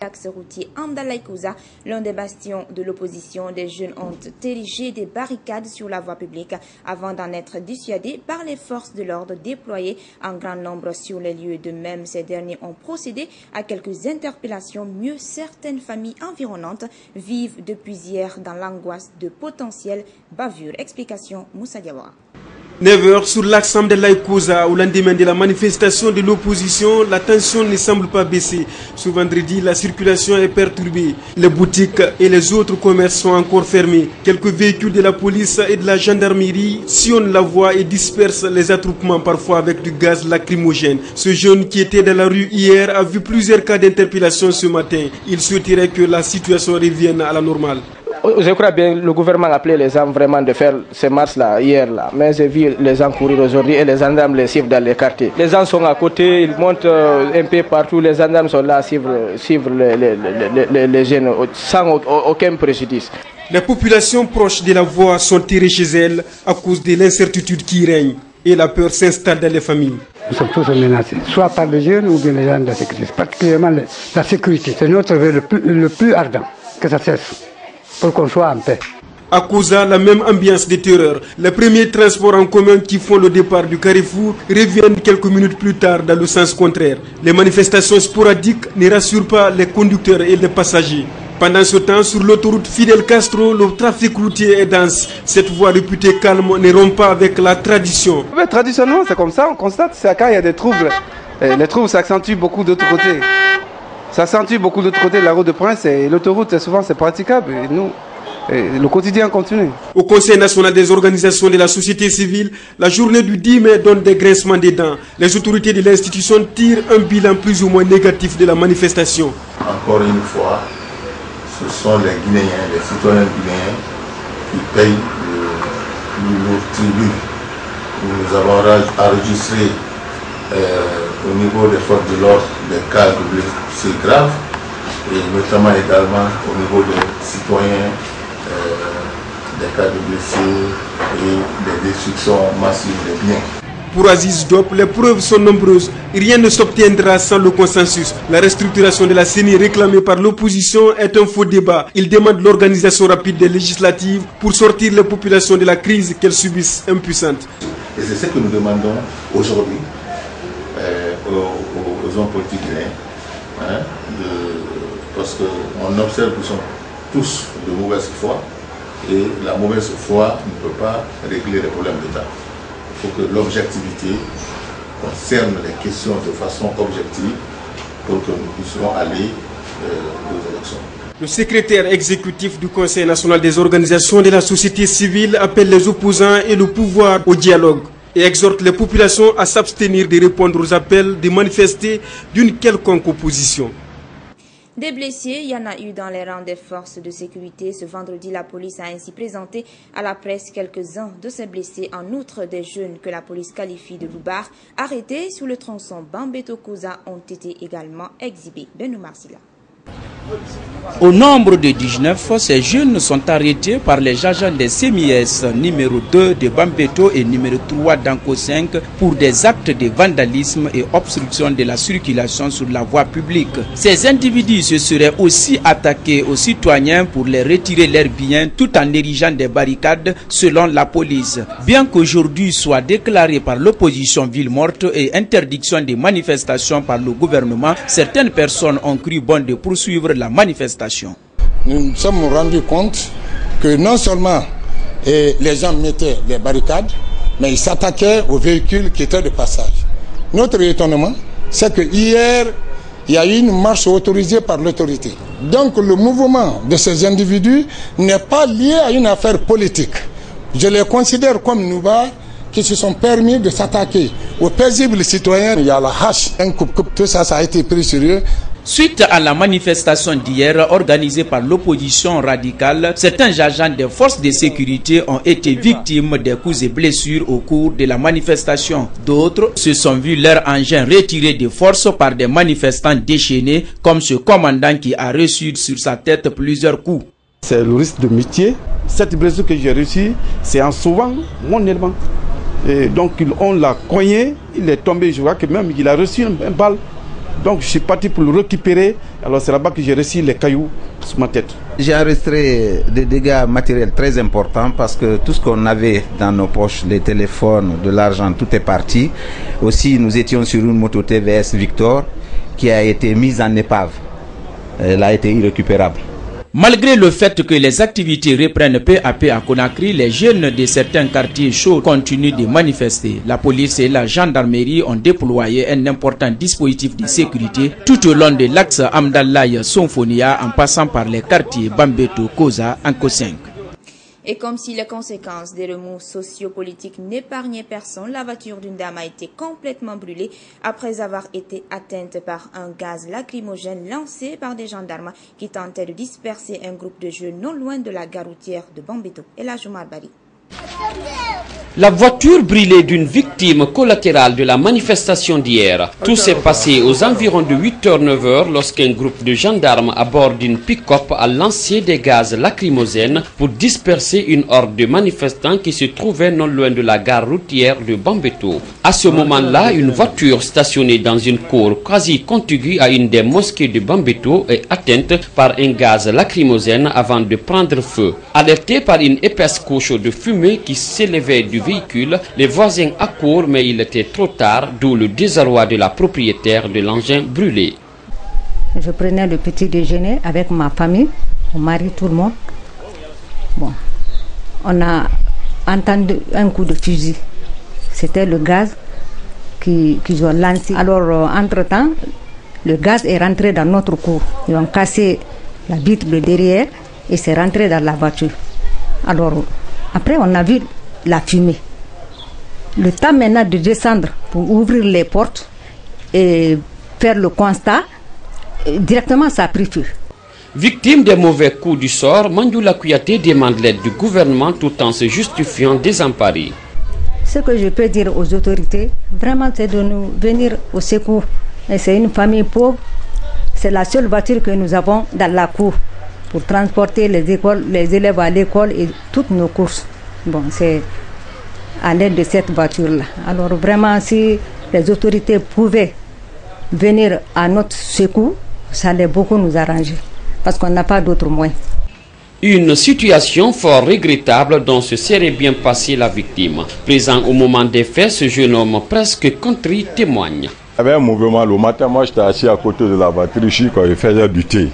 L'axe routier Andalaïkouza, l'un des bastions de l'opposition, des jeunes ont érigé des barricades sur la voie publique avant d'en être dissuadés par les forces de l'ordre déployées en grand nombre sur les lieux. De même, ces derniers ont procédé à quelques interpellations. Mieux, certaines familles environnantes vivent depuis hier dans l'angoisse de potentielles bavures. Explication Moussa Diawara. 9h sur l'axe Andalaïkouza, au lendemain de la manifestation de l'opposition, la tension ne semble pas baisser. Ce vendredi, la circulation est perturbée. Les boutiques et les autres commerces sont encore fermés. Quelques véhicules de la police et de la gendarmerie sillonnent la voie et dispersent les attroupements, parfois avec du gaz lacrymogène. Ce jeune qui était dans la rue hier a vu plusieurs cas d'interpellation ce matin. Il souhaiterait que la situation revienne à la normale. Je crois bien le gouvernement a appelé les gens vraiment de faire ces marches-là, hier-là. Mais j'ai vu les gens courir aujourd'hui et les gendarmes les suivent dans les quartiers. Les gens sont à côté, ils montent un peu partout. Les gendarmes sont là à suivre les jeunes sans aucun préjudice. Les populations proches de la voie sont tirées chez elles à cause de l'incertitude qui règne et la peur s'installe dans les familles. Nous sommes tous menacés, soit par les jeunes ou bien les gens de la sécurité. Particulièrement la sécurité, c'est notre vœu le plus ardent, que ça cesse. Pour qu'on soit en paix. À Kouza, la même ambiance de terreur. Les premiers transports en commun qui font le départ du Carrefour reviennent quelques minutes plus tard dans le sens contraire. Les manifestations sporadiques ne rassurent pas les conducteurs et les passagers. Pendant ce temps, sur l'autoroute Fidel Castro, le trafic routier est dense. Cette voie réputée calme ne rompt pas avec la tradition. Mais traditionnellement, c'est comme ça, on constate, c'est quand il y a des troubles. Et les troubles s'accentuent beaucoup d'autre côté. Ça s'accentue beaucoup de l'autre côté de la route de Prince et l'autoroute, souvent, c'est praticable. Et nous, le quotidien continue. Au Conseil national des organisations de la société civile, la journée du 10 mai donne des grincements des dents. Les autorités de l'institution tirent un bilan plus ou moins négatif de la manifestation. Encore une fois, ce sont les Guinéens, les citoyens guinéens qui payent le tribut. Nous avons enregistré au niveau des forces de l'ordre des cas de blessures graves et notamment également au niveau des citoyens des cas de blessures et des destructions massives des biens. Pour Aziz Diop, les preuves sont nombreuses. Rien ne s'obtiendra sans le consensus. La restructuration de la CENI réclamée par l'opposition est un faux débat. Il demande l'organisation rapide des législatives pour sortir les populations de la crise qu'elles subissent impuissantes. Et c'est ce que nous demandons aujourd'hui aux hommes politiques guinéens, parce qu'on observe qu'ils sont tous de mauvaise foi et la mauvaise foi ne peut pas régler les problèmes d'État. Il faut que l'objectivité concerne les questions de façon objective pour que nous puissions aller aux élections. Le secrétaire exécutif du Conseil national des organisations de la société civile appelle les opposants et le pouvoir au dialogue et exhorte les populations à s'abstenir de répondre aux appels de manifester d'une quelconque opposition. Des blessés, il y en a eu dans les rangs des forces de sécurité. Ce vendredi, la police a ainsi présenté à la presse quelques-uns de ces blessés. En outre, des jeunes que la police qualifie de loupards arrêtés sur le tronçon Bambeto-Kouza ont été également exhibés. Benou Marsila. Au nombre de 19, ces jeunes sont arrêtés par les agents des CMIS numéro 2 de Bambeto et numéro 3 d'Anko 5 pour des actes de vandalisme et obstruction de la circulation sur la voie publique. Ces individus se seraient aussi attaqués aux citoyens pour les retirer leurs biens tout en érigeant des barricades selon la police. Bien qu'aujourd'hui soit déclaré par l'opposition ville morte et interdiction des manifestations par le gouvernement, certaines personnes ont cru bon de poursuivre la manifestation. Nous nous sommes rendus compte que non seulement les gens mettaient les barricades, mais ils s'attaquaient aux véhicules qui étaient de passage. Notre étonnement, c'est que hier, il y a eu une marche autorisée par l'autorité. Donc le mouvement de ces individus n'est pas lié à une affaire politique. Je les considère comme noubards qui se sont permis de s'attaquer aux paisibles citoyens. Il y a la hache, un coupe-coupe, tout ça, ça a été pris sérieux. Suite à la manifestation d'hier organisée par l'opposition radicale, certains agents des forces de sécurité ont été victimes des coups et blessures au cours de la manifestation. D'autres se sont vus leurs engins retirés de force par des manifestants déchaînés, comme ce commandant qui a reçu sur sa tête plusieurs coups. C'est le risque de métier. Cette blessure que j'ai reçue, c'est en sauvant mon élément. Et donc on l'a cogné, il est tombé, je vois que même il a reçu une balle. Donc je suis parti pour le récupérer. Alors c'est là-bas que j'ai reçu les cailloux sur ma tête. J'ai enregistré des dégâts matériels très importants parce que tout ce qu'on avait dans nos poches, les téléphones, de l'argent, tout est parti. Aussi, nous étions sur une moto TVS Victor qui a été mise en épave. Elle a été irrécupérable. Malgré le fait que les activités reprennent peu à peu à Conakry, les jeunes de certains quartiers chauds continuent de manifester. La police et la gendarmerie ont déployé un important dispositif de sécurité tout au long de l'axe Amdalaï-Sonfonia en passant par les quartiers Bambeto, Koza, Anko 5. Et comme si les conséquences des remous sociopolitiques n'épargnaient personne, la voiture d'une dame a été complètement brûlée après avoir été atteinte par un gaz lacrymogène lancé par des gendarmes qui tentaient de disperser un groupe de jeunes non loin de la gare routière de Bambeto. Et la Joumar Bari. La voiture brûlée d'une victime collatérale de la manifestation d'hier. Tout s'est passé aux environs de 8h-9h lorsqu'un groupe de gendarmes à bord d'une pick-up a lancé des gaz lacrymogènes pour disperser une horde de manifestants qui se trouvaient non loin de la gare routière de Bambeto. À ce moment-là, une voiture stationnée dans une cour quasi contiguë à une des mosquées de Bambeto est atteinte par un gaz lacrymogène avant de prendre feu. Alertés par une épaisse couche de fumée qui s'élevait du véhicule, les voisins accourent mais il était trop tard, d'où le désarroi de la propriétaire de l'engin brûlé. Je prenais le petit déjeuner avec ma famille, mon mari, tout le monde. Bon, on a entendu un coup de fusil. C'était le gaz qu'ils ont lancé. Alors, entre-temps, le gaz est rentré dans notre cour. Ils ont cassé la vitre de derrière et c'est rentré dans la voiture. Alors, après, on a vu la fumée. Le temps maintenant de descendre pour ouvrir les portes et faire le constat, directement ça a pris feu. Victime des mauvais coups du sort, Mandioula Kouyaté demande l'aide du gouvernement tout en se justifiant désemparé. Ce que je peux dire aux autorités, vraiment, c'est de nous venir au secours. Et c'est une famille pauvre. C'est la seule voiture que nous avons dans la cour pour transporter les élèves à l'école et toutes nos courses. Bon, c'est à l'aide de cette voiture-là. Alors vraiment, si les autorités pouvaient venir à notre secours, ça allait beaucoup nous arranger, parce qu'on n'a pas d'autres moyens. Une situation fort regrettable dont se serait bien passée la victime. Présent au moment des faits, ce jeune homme presque contrit témoigne. Il y avait un mouvement le matin, moi j'étais assis à côté de la voiture ici quand il faisait du thé.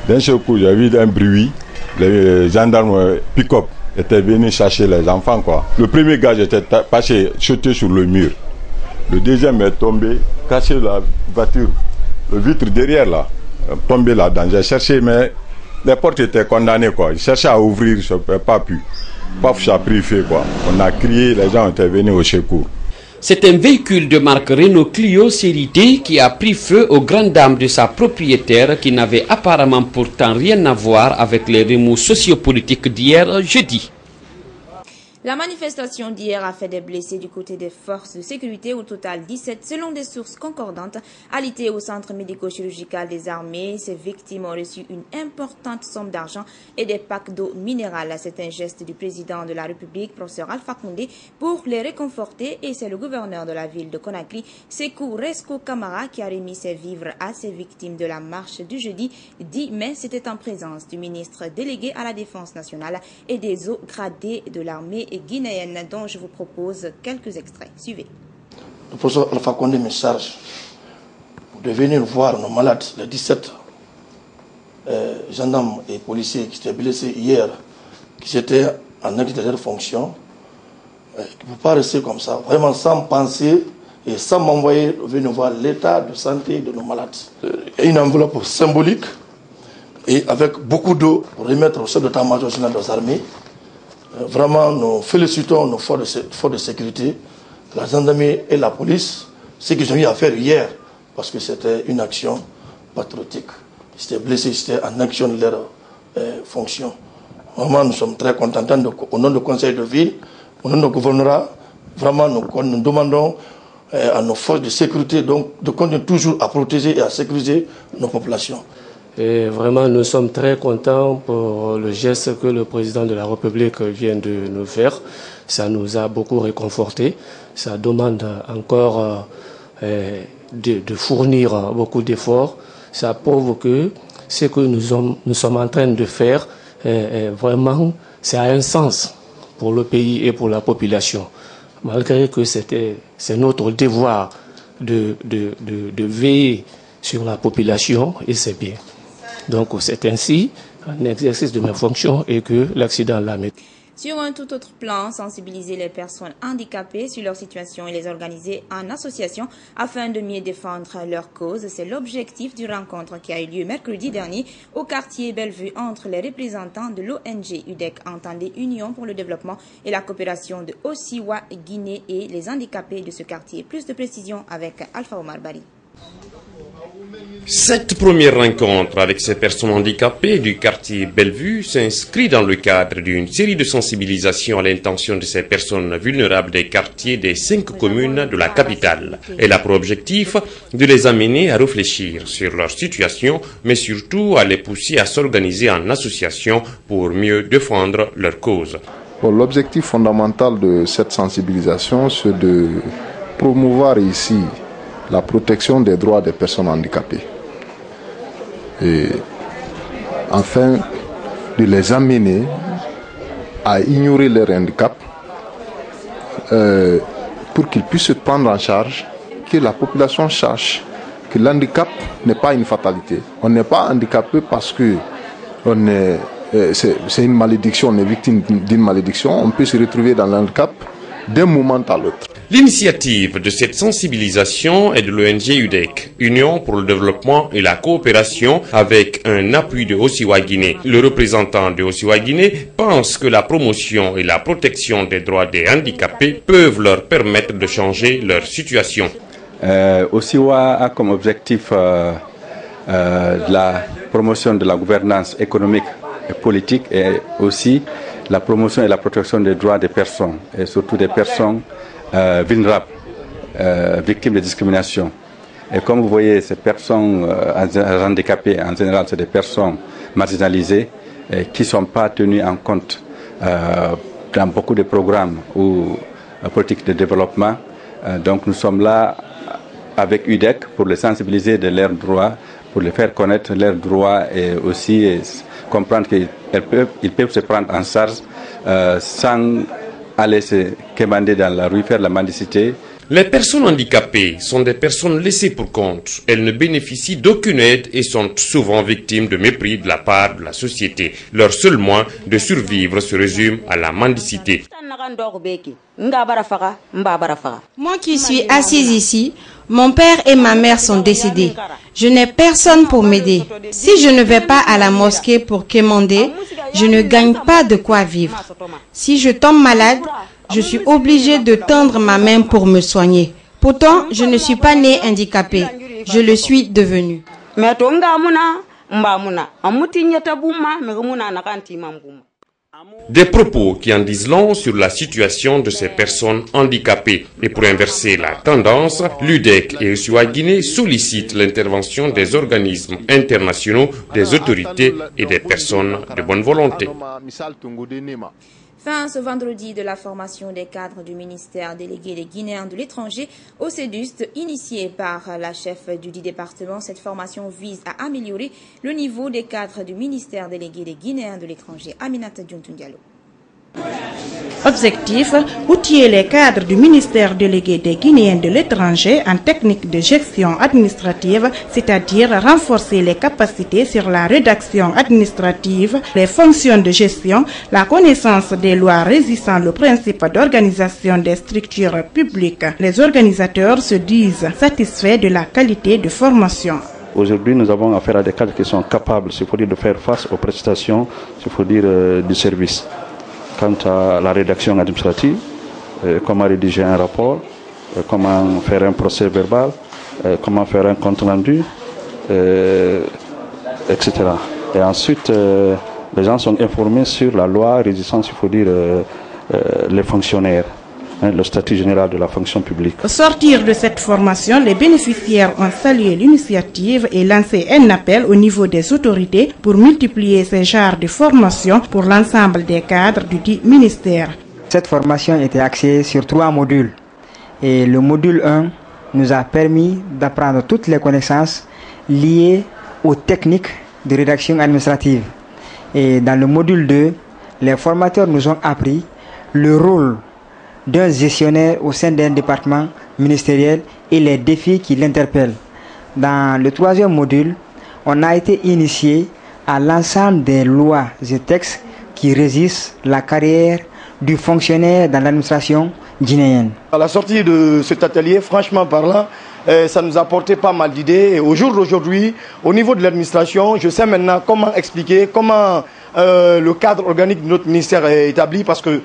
D'un seul coup, j'ai vu un bruit, les gendarmes pick-up étaient venus chercher les enfants, quoi. Le premier gars était passé, jeté sur le mur. Le deuxième est tombé, cassé la voiture, le vitre derrière là, tombé là-dedans. J'ai cherché, mais les portes étaient condamnées, quoi. J'ai cherché à ouvrir, je n'ai pas pu. Paf, ça a pris feu, quoi. On a crié, les gens étaient venus au secours. C'est un véhicule de marque Renault Clio série D qui a pris feu aux grandes dames de sa propriétaire qui n'avait apparemment pourtant rien à voir avec les remous sociopolitiques d'hier jeudi. La manifestation d'hier a fait des blessés du côté des forces de sécurité, au total 17 selon des sources concordantes. Alité au centre médico-chirurgical des armées, ces victimes ont reçu une importante somme d'argent et des packs d'eau minérale. C'est un geste du président de la République, professeur Alpha Condé, pour les réconforter, et c'est le gouverneur de la ville de Conakry, Sékou Resco Kamara, qui a remis ses vivres à ces victimes de la marche du jeudi 10 mai. C'était en présence du ministre délégué à la Défense nationale et des hauts gradés de l'armée guinéenne, dont je vous propose quelques extraits. Suivez. Le professeur Alpha Condé me charge de venir voir nos malades, les 17 gendarmes et policiers qui étaient blessés hier, qui étaient en acte de leur fonction. Il ne faut pas rester comme ça, vraiment sans penser et sans m'envoyer venir voir l'état de santé de nos malades. Il y a une enveloppe symbolique et avec beaucoup d'eau pour remettre au chef d'état-major général des armées. Vraiment, nous félicitons nos forces de sécurité, la gendarmerie et la police, ce qu'ils ont eu à faire hier, parce que c'était une action patriotique. Ils étaient blessés, ils étaient en action de leur fonction. Vraiment, nous sommes très contents. Au nom du conseil de ville, au nom du gouvernorat, vraiment, nous demandons à nos forces de sécurité donc, de continuer toujours à protéger et à sécuriser nos populations. Et vraiment, nous sommes très contents pour le geste que le président de la République vient de nous faire. Ça nous a beaucoup réconfortés. Ça demande encore de fournir beaucoup d'efforts. Ça prouve que ce que nous sommes en train de faire, vraiment, ça a un sens pour le pays et pour la population. Malgré que c'est notre devoir de veiller sur la population, et c'est bien. Donc c'est ainsi un exercice de mes fonctions et que l'accident l'a mis. Sur un tout autre plan, sensibiliser les personnes handicapées sur leur situation et les organiser en association afin de mieux défendre leur cause. C'est l'objectif du rencontre qui a eu lieu mercredi dernier au quartier Bellevue entre les représentants de l'ONG UDEC, entendez Union pour le développement et la coopération de Osiwa Guinée et les handicapés de ce quartier. Plus de précisions avec Alpha Omar Bari. Cette première rencontre avec ces personnes handicapées du quartier Bellevue s'inscrit dans le cadre d'une série de sensibilisations à l'intention de ces personnes vulnérables des quartiers des 5 communes de la capitale. Elle a pour objectif de les amener à réfléchir sur leur situation, mais surtout à les pousser à s'organiser en association pour mieux défendre leur cause. L'objectif fondamental de cette sensibilisation, c'est de promouvoir ici la protection des droits des personnes handicapées. Et afin de les amener à ignorer leur handicap pour qu'ils puissent se prendre en charge, que la population sache que l'handicap n'est pas une fatalité. On n'est pas handicapé parce que c'est une malédiction, on est victime d'une malédiction. On peut se retrouver dans l'handicap d'un moment à l'autre. L'initiative de cette sensibilisation est de l'ONG UDEC, Union pour le développement et la coopération, avec un appui de Osiwa Guinée. Le représentant de Osiwa Guinée pense que la promotion et la protection des droits des handicapés peuvent leur permettre de changer leur situation. Osiwa a comme objectif la promotion de la gouvernance économique et politique et aussi la promotion et la protection des droits des personnes, et surtout des personnes vulnérables, victimes de discrimination. Et comme vous voyez, ces personnes handicapées, en général, c'est des personnes marginalisées qui ne sont pas tenues en compte dans beaucoup de programmes ou politiques de développement. Donc nous sommes là avec UDEC pour les sensibiliser de leurs droits, pour les faire connaître leurs droits et aussi comprendre qu'ils peuvent se prendre en charge sans aller se quémander dans la rue, faire la mendicité. Les personnes handicapées sont des personnes laissées pour compte. Elles ne bénéficient d'aucune aide et sont souvent victimes de mépris de la part de la société. Leur seul moyen de survivre se résume à la mendicité. Moi qui suis assise ici, mon père et ma mère sont décédés. Je n'ai personne pour m'aider. Si je ne vais pas à la mosquée pour quémander, je ne gagne pas de quoi vivre. Si je tombe malade, je suis obligée de tendre ma main pour me soigner. Pourtant, je ne suis pas née handicapée. Je le suis devenue. Des propos qui en disent long sur la situation de ces personnes handicapées. Et pour inverser la tendance, l'UDEC et Osiwa Guinée sollicitent l'intervention des organismes internationaux, des autorités et des personnes de bonne volonté. Fin ce vendredi de la formation des cadres du ministère délégué des Guinéens de l'étranger au CEDUST, initiée par la chef du dit département. Cette formation vise à améliorer le niveau des cadres du ministère délégué des Guinéens de l'étranger. Aminata Djountou Diallo. Objectif, outiller les cadres du ministère délégué des Guinéens de l'étranger en technique de gestion administrative, c'est-à-dire renforcer les capacités sur la rédaction administrative, les fonctions de gestion, la connaissance des lois régissant le principe d'organisation des structures publiques. Les organisateurs se disent satisfaits de la qualité de formation. Aujourd'hui, nous avons affaire à des cadres qui sont capables, s'il faut dire, de faire face aux prestations, s'il faut dire, du service. Quant à la rédaction administrative, comment rédiger un rapport, comment faire un procès verbal, comment faire un compte rendu, etc. Et ensuite, les gens sont informés sur la loi régissant, s'il faut dire, les fonctionnaires, le statut général de la fonction publique. Au sortir de cette formation, les bénéficiaires ont salué l'initiative et lancé un appel au niveau des autorités pour multiplier ces genres de formations pour l'ensemble des cadres du dit ministère. Cette formation était axée sur 3 modules. Et le module 1 nous a permis d'apprendre toutes les connaissances liées aux techniques de rédaction administrative. Et dans le module 2, les formateurs nous ont appris le rôle d'un gestionnaire au sein d'un département ministériel et les défis qui l'interpellent. Dans le 3e module, on a été initié à l'ensemble des lois et textes qui régissent la carrière du fonctionnaire dans l'administration guinéenne. À la sortie de cet atelier, franchement parlant, ça nous a apporté pas mal d'idées. Et au jour d'aujourd'hui, au niveau de l'administration, je sais maintenant comment expliquer, comment le cadre organique de notre ministère est établi, parce que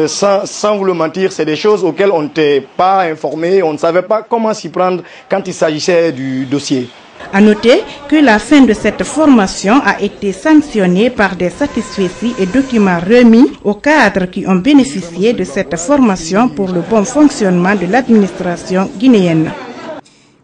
sans vous le mentir, c'est des choses auxquelles on n'était pas informé, on ne savait pas comment s'y prendre quand il s'agissait du dossier. À noter que la fin de cette formation a été sanctionnée par des satisfecits et documents remis aux cadres qui ont bénéficié de cette formation pour le bon fonctionnement de l'administration guinéenne.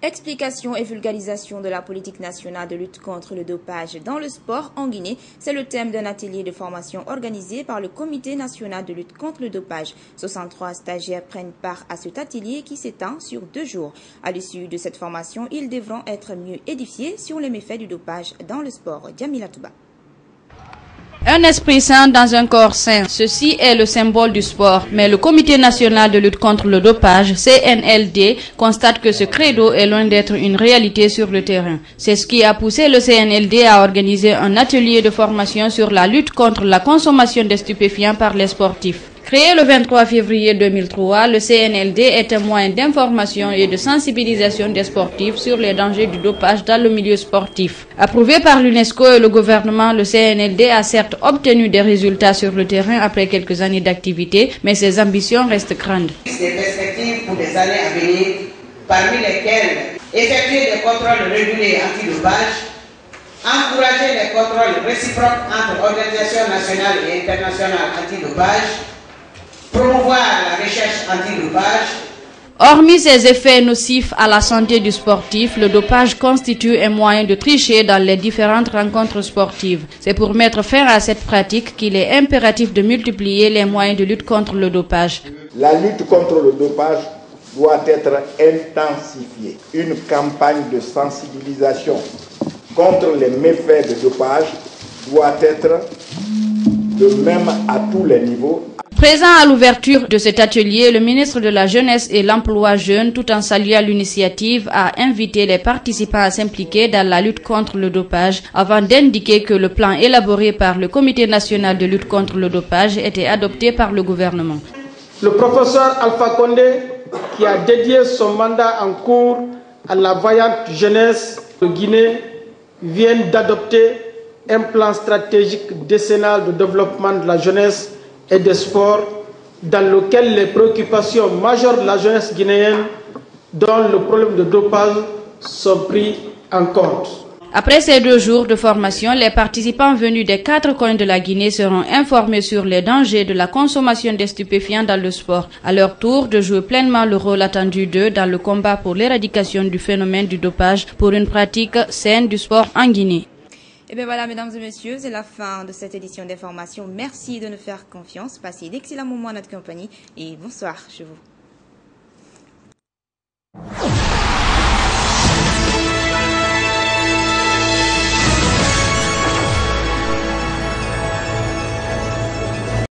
Explication et vulgarisation de la politique nationale de lutte contre le dopage dans le sport en Guinée, c'est le thème d'un atelier de formation organisé par le Comité national de lutte contre le dopage. 63 stagiaires prennent part à cet atelier qui s'étend sur 2 jours. À l'issue de cette formation, ils devront être mieux édifiés sur les méfaits du dopage dans le sport. Djamila Touba. Un esprit sain dans un corps sain, ceci est le symbole du sport. Mais le Comité national de lutte contre le dopage, CNLD, constate que ce credo est loin d'être une réalité sur le terrain. C'est ce qui a poussé le CNLD à organiser un atelier de formation sur la lutte contre la consommation de stupéfiants par les sportifs. Créé le 23 février 2003, le CNLD est un moyen d'information et de sensibilisation des sportifs sur les dangers du dopage dans le milieu sportif. Approuvé par l'UNESCO et le gouvernement, le CNLD a certes obtenu des résultats sur le terrain après quelques années d'activité, mais ses ambitions restent grandes. Des perspectives pour des années à venir, parmi lesquelles effectuer des contrôles réguliers antidopage, encourager les contrôles réciproques entre organisations nationales et internationales antidopage, promouvoir la recherche antidopage. Hormis ses effets nocifs à la santé du sportif, le dopage constitue un moyen de tricher dans les différentes rencontres sportives. C'est pour mettre fin à cette pratique qu'il est impératif de multiplier les moyens de lutte contre le dopage. La lutte contre le dopage doit être intensifiée. Une campagne de sensibilisation contre les méfaits de dopage doit être de même à tous les niveaux. Présent à l'ouverture de cet atelier, le ministre de la Jeunesse et l'Emploi jeune, tout en saluant l'initiative, a invité les participants à s'impliquer dans la lutte contre le dopage avant d'indiquer que le plan élaboré par le Comité national de lutte contre le dopage était adopté par le gouvernement. Le professeur Alpha Condé, qui a dédié son mandat en cours à la vaillante jeunesse de Guinée, vient d'adopter un plan stratégique décennal de développement de la jeunesse et des sports, dans lequel les préoccupations majeures de la jeunesse guinéenne, dont le problème de dopage, sont pris en compte. Après ces 2 jours de formation, les participants venus des 4 coins de la Guinée seront informés sur les dangers de la consommation des stupéfiants dans le sport, à leur tour de jouer pleinement le rôle attendu d'eux dans le combat pour l'éradication du phénomène du dopage pour une pratique saine du sport en Guinée. Et bien voilà, mesdames et messieurs, c'est la fin de cette édition d'information. Merci de nous faire confiance. Passez d'excellents moments à notre compagnie et bonsoir chez vous.